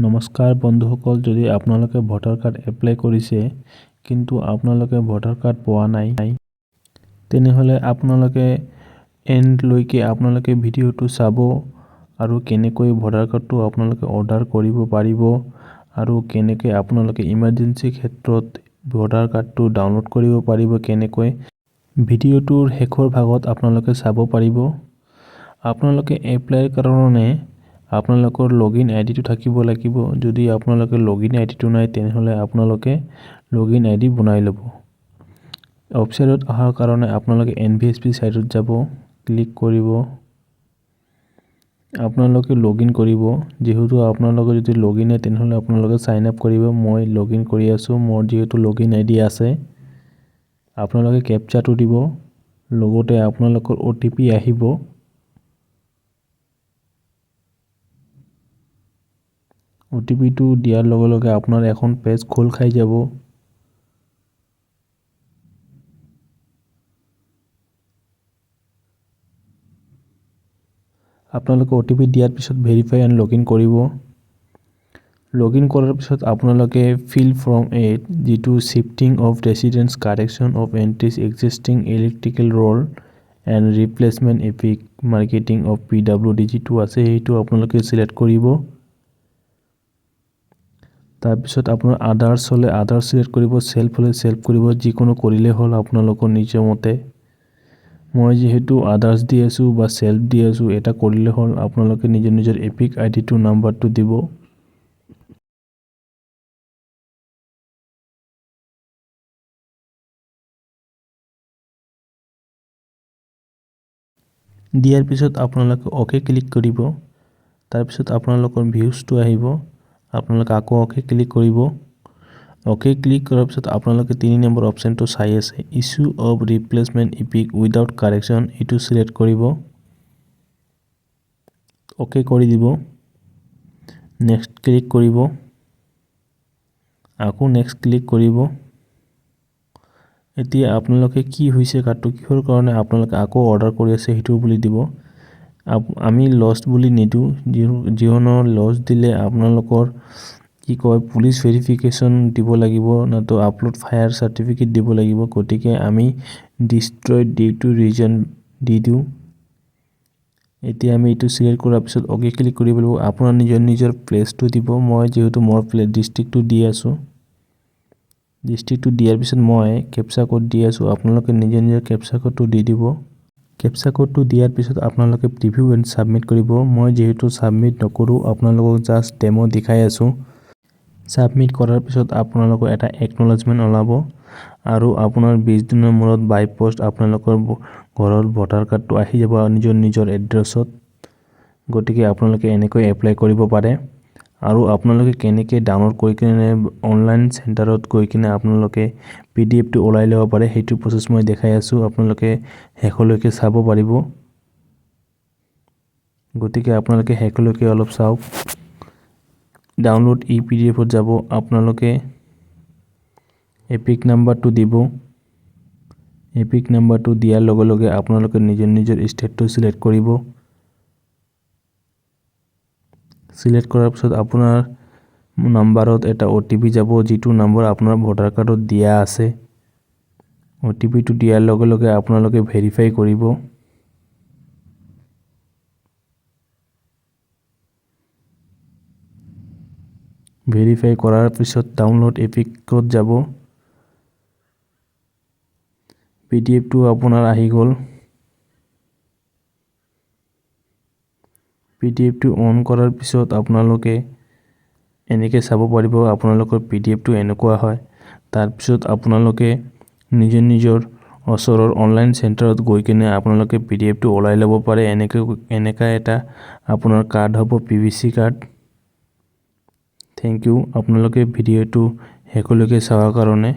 নমস্কাৰ বন্ধুসকল, যদি আপোনালোকে ভোটাৰ কাৰ্ড এপ্লাই কৰিছে কিন্তু আপোনালোকে ভোটাৰ কাৰ্ড পোৱা নাই, তেনেহ'লে আপোনালোকে এণ্ডলৈকে আপোনালোকে ভিডিঅ'টো চাব আৰু কেনেকৈ ভোটাৰ কাৰ্ডটো আপোনালোকে অৰ্ডাৰ কৰিব পাৰিব আৰু কেনেকৈ আপোনালোকে ইমাৰ্জেঞ্চি ক্ষেত্ৰত ভোটাৰ কাৰ্ডটো ডাউনলোড কৰিব পাৰিব, কেনেকৈ ভিডিঅ'টোৰ শেষৰ ভাগত আপোনালোকে চাব পাৰিব। আপোনালোকে এপ্লাইৰ কাৰণে আপোনালোকৰ লগইন আইডিটো থাকিব লাগিব। যদি আপোনালোকৰ লগইন আইডিটো নাই তেনেহ'লে আপোনালোকে লগইন আইডি বনাই ল'ব। ৱেবছাইটত অহাৰ কাৰণে আপোনালোকে NVSP সাইটত যাব, ক্লিক কৰিব। আপোনালোকে লগইন কৰিব। যেহেতু আপোনালোকৰ যদি লগইন নাই তেনেহ'লে আপোনালোকে সাইন আপ কৰিব। মই লগইন কৰি আছোঁ, মোৰ যেহেতু লগইন আইডি আছে। আপোনালোকে কেপচাটো দিব, লগতে আপোনালোকৰ OTP আহিব। OTPটো দিয়াৰ লগে লগে আপোনাৰ এখন পেজ খোল খাই যাব। আপোনালোকে OTP দিয়াৰ পিছত ভেৰিফাই এণ্ড লগইন কৰিব। লগইন কৰাৰ পিছত আপোনালোকে ফিল ফ্ৰম 8 যিটো shifting of residence correction of entries existing electrical roll and replacement EPIC marketing of PWD যিটো আছে সেইটো আপোনালোকে চিলেক্ট কৰিব। তাৰপিছত আপোনাৰ আদাৰ্ছ হ'লে আদাৰ্ছ চিলেক্ট কৰিব, সেল্ফ হ'লে সেল্ফ কৰিব, যিকোনো কৰিলে হ'ল আপোনালোকৰ নিজৰ মতে। মই যেহেতু আদাৰ্ছ দি আছোঁ বা সেল্ফ দি আছোঁ, এটা কৰিলে হ'ল। আপোনালোকে নিজৰ নিজৰ এপিক আইডিটো নাম্বাৰটো দিব। দিয়াৰ পিছত আপোনালোকে অ'কে ক্লিক কৰিব। তাৰপিছত আপোনালোকৰ ভিউজটো আহিব, আপোনালোকে আকৌ অ'কে ক্লিক কৰিব। অ'কে ক্লিক কৰাৰ পিছত আপোনালোকে 3 নম্বৰ অপশ্যনটো চাই আছে, issue of replacement epic without correction, এইটো চিলেক্ট কৰিব। অ'কে কৰি দিব, নেক্সট ক্লিক কৰিব, আকৌ নেক্সট ক্লিক কৰিব। এতিয়া আপোনালোকে কি হৈছে কাৰ্ডটো, কিহৰ কাৰণে আপোনালোকে আকৌ অৰ্ডাৰ কৰি আছে সেইটো বুলি দিব। আমি লষ্ট বুলি নিদিওঁ, যিকোনো লষ্ট দিলে আপোনালোকৰ কি কয় পুলিচ ভেৰিফিকেশ্যন দিব লাগিব, নতো আপলোড ফায়াৰ চাৰ্টিফিকেট দিব লাগিব। গতিকে আমি ডিষ্ট্ৰইড ডিউ টু ৰিজন দি দিওঁ। এতিয়া আমি এইটো চিলেক্ট কৰাৰ পিছত অ'কে ক্লিক কৰিব লাগিব। আপোনাৰ নিজৰ নিজৰ প্লেচটো দিব। মই যিহেতু মোৰ ডিষ্ট্ৰিক্টটো দি আছোঁ, ডিষ্ট্ৰিক্টটো দিয়াৰ পিছত মই কেপচা কোড দি আছোঁ। আপোনালোকে নিজৰ নিজৰ কেপচা কোডটো দি দিব। কেপচা কোডটো দিয়াৰ পিছত আপোনালোকে প্ৰিভিউ এণ্ড ছাবমিট কৰিব। মই যিহেতু ছাবমিট নকৰোঁ, আপোনালোকক জাষ্ট ডেমো দেখাই আছোঁ। ছাবমিট কৰাৰ পিছত আপোনালোকৰ এটা একনলেজমেণ্ট ওলাব আৰু আপোনাৰ 20 দিনৰ মূৰত বাই পোষ্ট আপোনালোকৰ ঘৰত ভোটাৰ কাৰ্ডটো আহি যাব নিজৰ নিজৰ এড্ৰেছত। গতিকে আপোনালোকে এনেকৈ এপ্লাই কৰিব পাৰে। আৰু আপোনালোকে কেনেকৈ ডাউনলোড কৰি কিনে অনলাইন চেণ্টাৰত গৈ কিনে আপোনালোকে PDFটো ওলাই ল'ব পাৰে, সেইটো প্ৰচেছ মই দেখাই আছোঁ। আপোনালোকে শেষলৈকে চাব পাৰিব। গতিকে আপোনালোকে শেষলৈকে অলপ চাওক। ডাউনলোড PDFত যাব, আপোনালোকে এপিক নাম্বাৰটো দিব। এপিক নাম্বাৰটো দিয়াৰ লগে লগে আপোনালোকে নিজৰ নিজৰ ষ্টেটটো চিলেক্ট কৰিব। চিলেক্ট কৰাৰ পিছত আপোনাৰ নাম্বাৰত এটা OTP যাব, যিটো নম্বৰ আপোনাৰ ভোটাৰ কাৰ্ডত দিয়া আছে। OTPটো দিয়াৰ লগে লগে আপোনালোকে ভেৰিফাই কৰিব। ভেৰিফাই কৰাৰ পিছত ডাউনলোড এপিকত যাব। PDFটো আপোনাৰ আহি গ'ল। PDFটো অন কৰাৰ পিছত আপোনালোকে এনেকৈ চাব পাৰিব। আপোনালোকৰ PDFটো এনেকুৱা হয়। তাৰপিছত আপোনালোকে নিজৰ নিজৰ ওচৰৰ অনলাইন চেণ্টাৰত গৈ কিনে আপোনালোকে PDFটো ওলাই ল'ব পাৰে। এনেকা এটা আপোনাৰ কাৰ্ড হ'ব, PVC কাৰ্ড। থেংক ইউ আপোনালোকে ভিডিঅ'টো শেষলৈকে চোৱাৰ কাৰণে।